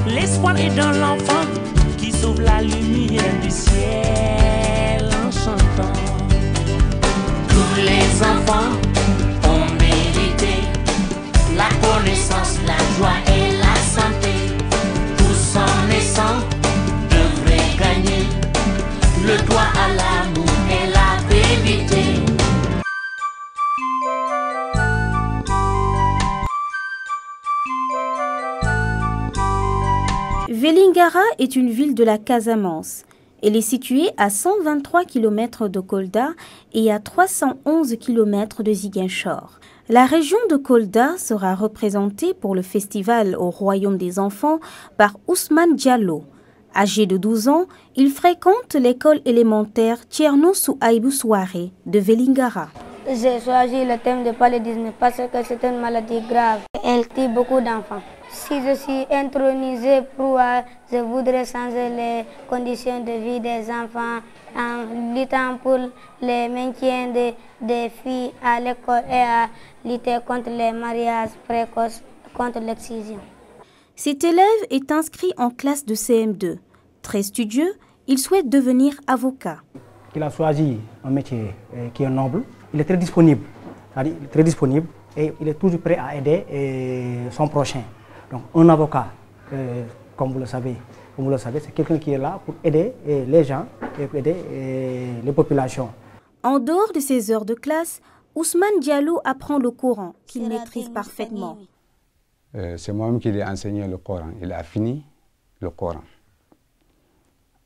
L'espoir est dans l'enfant qui sauve la lumière du ciel en chantant. Tous les enfants ont mérité la connaissance, la joie et la santé. Tous en naissant devraient gagner le droit à l'amour et la vérité. Vélingara est une ville de la Casamance. Elle est située à 123 km de Kolda et à 311 km de Ziguinchor. La région de Kolda sera représentée pour le festival au Royaume des enfants par Ousmane Diallo. Âgé de 12 ans, il fréquente l'école élémentaire Thierno Souaïbou Souaré de Vélingara. J'ai choisi le thème de paludisme parce que c'est une maladie grave. Elle tue beaucoup d'enfants. Si je suis intronisée pour je voudrais changer les conditions de vie des enfants en luttant pour le maintien des filles à l'école et à lutter contre les mariages précoces, contre l'excision. Cet élève est inscrit en classe de CM2. Très studieux, il souhaite devenir avocat. Il a choisi un métier qui est noble. Il est très disponible, et il est toujours prêt à aider son prochain. Donc un avocat, comme vous le savez, c'est quelqu'un qui est là pour aider les gens et pour aider les populations. En dehors de ses heures de classe, Ousmane Diallo apprend le Coran qu'il maîtrise parfaitement. C'est moi-même qui lui ai enseigné le Coran. Il a fini le Coran.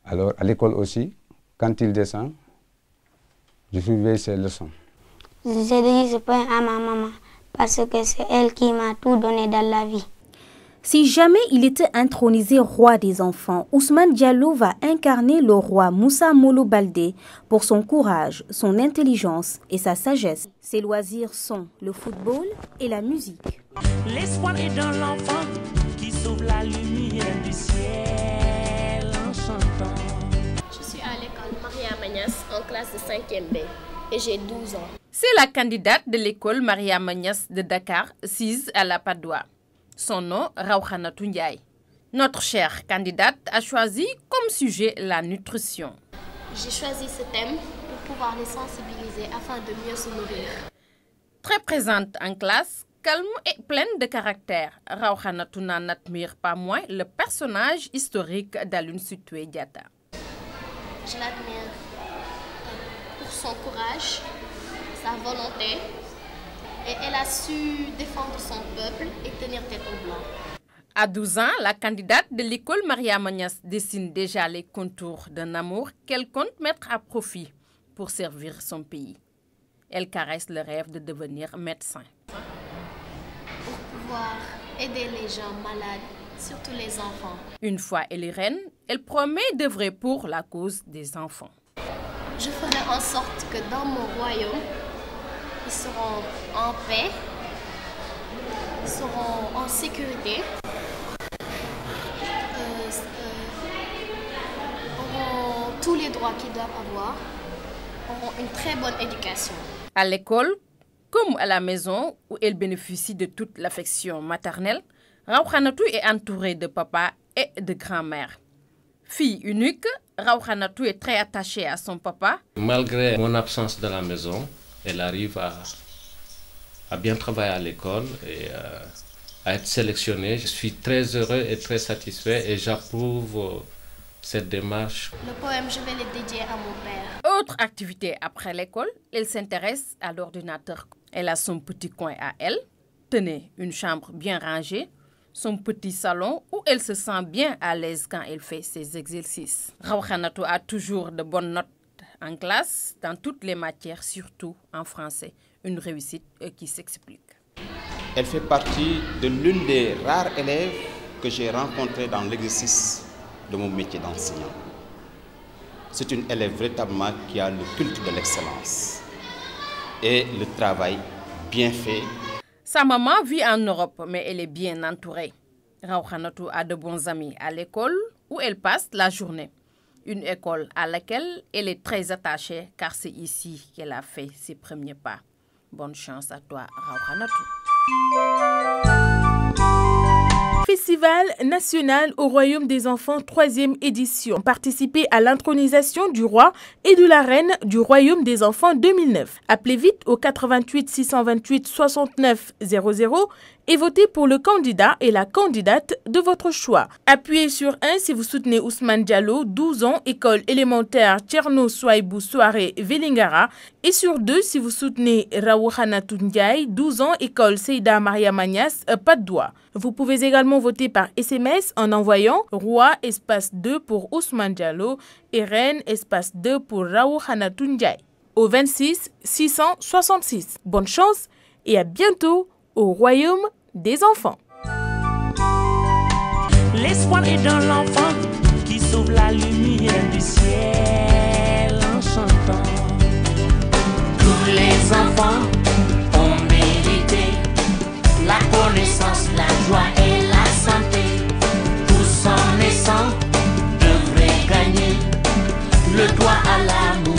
Alors à l'école aussi, quand il descend, je suivais ses leçons. J'ai dit ce point à ma maman parce que c'est elle qui m'a tout donné dans la vie. Si jamais il était intronisé roi des enfants, Ousmane Diallo va incarner le roi Moussa Molo Baldé pour son courage, son intelligence et sa sagesse. Ses loisirs sont le football et la musique. L'espoir est dans l'enfant qui sauve la lumière du ciel en chantant. Je suis à l'école Maria Magnas en classe de 5e B et j'ai 12 ans. C'est la candidate de l'école Maria Magnas de Dakar, 6 à la Padoua. Son nom, Rawhanatou Ndiaye. Notre chère candidate a choisi comme sujet la nutrition. J'ai choisi ce thème pour pouvoir les sensibiliser afin de mieux se nourrir. Très présente en classe, calme et pleine de caractère, Rawhanatou n'admire pas moins le personnage historique d'Aline Sitoé Diatta. Je l'admire pour son courage, sa volonté, et elle a su défendre son peuple et tenir tête au blanc. À 12 ans, la candidate de l'école Maria Magnas dessine déjà les contours d'un amour qu'elle compte mettre à profit pour servir son pays. Elle caresse le rêve de devenir médecin. Pour pouvoir aider les gens malades, surtout les enfants. Une fois elle est reine, elle promet d'œuvrer pour la cause des enfants. Je ferai en sorte que dans mon royaume, ils seront en paix, ils seront en sécurité, auront tous les droits qu'ils doivent avoir, auront une très bonne éducation. À l'école, comme à la maison où elle bénéficie de toute l'affection maternelle, Rawhanatou est entourée de papa et de grand-mère. Fille unique, Rawhanatou est très attachée à son papa. Malgré mon absence de la maison, elle arrive à bien travailler à l'école et à être sélectionnée. Je suis très heureux et très satisfait et j'approuve cette démarche. Le poème, je vais le dédier à mon père. Autre activité après l'école, elle s'intéresse à l'ordinateur. Elle a son petit coin à elle, tenez, une chambre bien rangée, son petit salon où elle se sent bien à l'aise quand elle fait ses exercices. Rawhanatou a toujours de bonnes notes en classe, dans toutes les matières, surtout en français. Une réussite qui s'explique. Elle fait partie de l'une des rares élèves que j'ai rencontrées dans l'exercice de mon métier d'enseignant. C'est une élève véritablement qui a le culte de l'excellence et le travail bien fait. Sa maman vit en Europe, mais elle est bien entourée. Rawhanatou a de bons amis à l'école où elle passe la journée. Une école à laquelle elle est très attachée car c'est ici qu'elle a fait ses premiers pas. Bonne chance à toi, Rawhanatou. Festival national au Royaume des enfants, 3e édition. Participez à l'intronisation du roi et de la reine du Royaume des enfants 2009. Appelez vite au 88 628 69 00 et votez pour le candidat et la candidate de votre choix. Appuyez sur 1 si vous soutenez Ousmane Diallo, 12 ans, école élémentaire Tcherno Souaïbou Soare Velingara, et sur 2 si vous soutenez Rawouhana Ndiaye, 12 ans, école Seyda Maria Magnas, Patte-d'Oie. Vous pouvez également voter par SMS en envoyant Roi espace 2 pour Ousmane Diallo et Reine espace 2 pour Rawouhana Ndiaye au 26 666. Bonne chance et à bientôt au Royaume des enfants. L'espoir est dans l'enfant qui sauve la lumière du ciel en chantant. Tous les enfants ont mérité la connaissance, la joie et la santé. Tous en naissant devraient gagner le droit à l'amour.